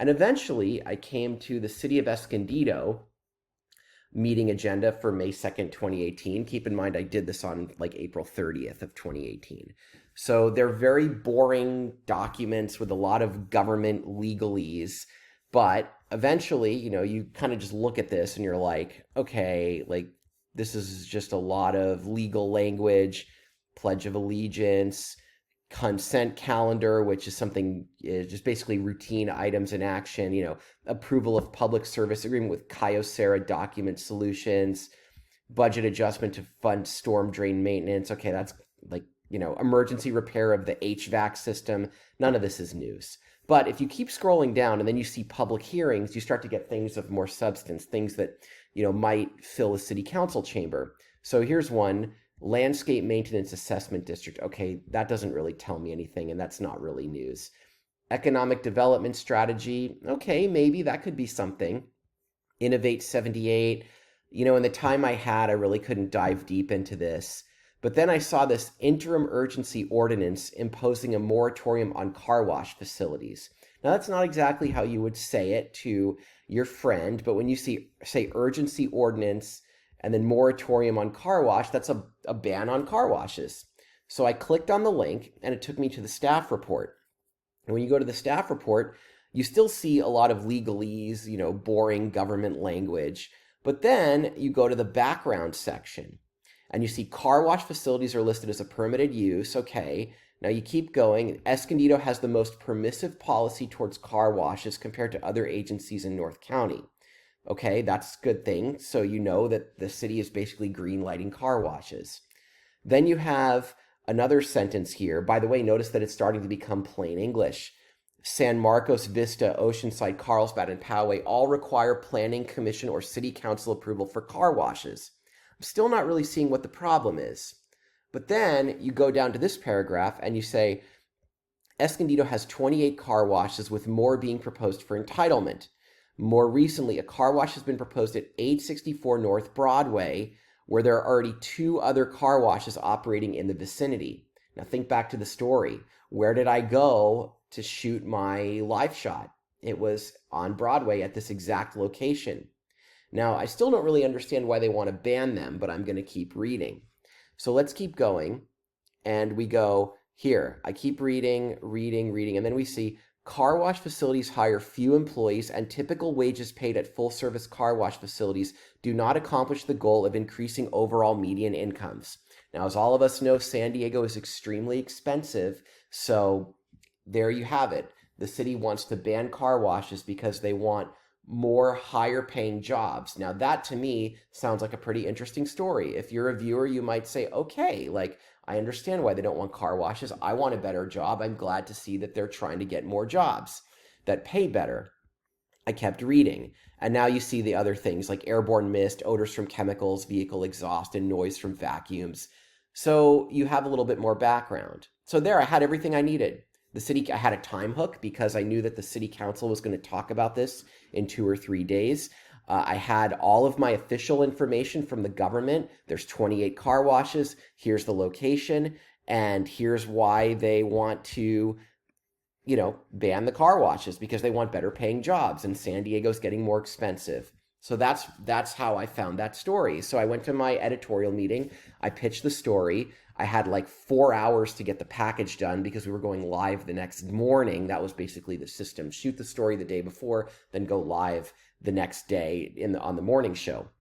And eventually I came to the city of Escondido meeting agenda for May 2nd, 2018. Keep in mind, I did this on like April 30th of 2018. So they're very boring documents with a lot of government legalese. But eventually, you kind of just look at this and you're like, okay, like this is just a lot of legal language, Pledge of Allegiance, consent calendar, which is something is just basically routine items in action, approval of public service agreement with Kyocera Document Solutions, budget adjustment to fund storm drain maintenance. Okay, that's like, emergency repair of the HVAC system. None of this is news. But if you keep scrolling down and then you see public hearings, you start to get things of more substance, things that, might fill a city council chamber. So here's one: landscape maintenance assessment district. Okay, that doesn't really tell me anything, and that's not really news. Economic development strategy. Okay, maybe that could be something. Innovate 78. In the time I had, I really couldn't dive deep into this. But then I saw this interim urgency ordinance imposing a moratorium on car wash facilities. Now, that's not exactly how you would say it to your friend, but when you say urgency ordinance and then moratorium on car wash, that's a ban on car washes. So I clicked on the link and it took me to the staff report. And when you go to the staff report, you still see a lot of legalese, boring government language. But then you go to the background section and you see car wash facilities are listed as a permitted use. Okay, now you keep going. Escondido has the most permissive policy towards car washes compared to other agencies in North County. Okay, that's a good thing. So you know that the city is basically green lighting car washes. Then you have another sentence here. By the way, notice that it's starting to become plain English. San Marcos, Vista, Oceanside, Carlsbad, and Poway all require planning commission or city council approval for car washes. I'm still not really seeing what the problem is. But then you go down to this paragraph and you say, Escondido has 28 car washes with more being proposed for entitlement. More recently, a car wash has been proposed at 864 North Broadway, where there are already 2 other car washes operating in the vicinity. Now think back to the story. Where did I go to shoot my live shot? It was on Broadway at this exact location. Now, I still don't really understand why they want to ban them, but I'm going to keep reading. So let's keep going. And we go here. I keep reading, and then we see car wash facilities hire few employees, and typical wages paid at full-service car wash facilities do not accomplish the goal of increasing overall median incomes. Now, as all of us know, San Diego is extremely expensive, so there you have it. The city wants to ban car washes because they want more higher-paying jobs. Now, that to me sounds like a pretty interesting story. If you're a viewer, you might say, okay, like, I understand why they don't want car washes. I want a better job. I'm glad to see that they're trying to get more jobs that pay better. I kept reading. And now you see the other things like airborne mist, odors from chemicals, vehicle exhaust, and noise from vacuums. So you have a little bit more background. So there, I had everything I needed. I had a time hook because I knew that the city council was going to talk about this in 2 or 3 days. I had all of my official information from the government. There's 28 car washes. Here's the location. And here's why they want to, ban the car washes, because they want better paying jobs. And San Diego's getting more expensive. So that's how I found that story. So I went to my editorial meeting. I pitched the story. I had like 4 hours to get the package done because we were going live the next morning. That was basically the system. Shoot the story the day before, then go live the next day on the morning show.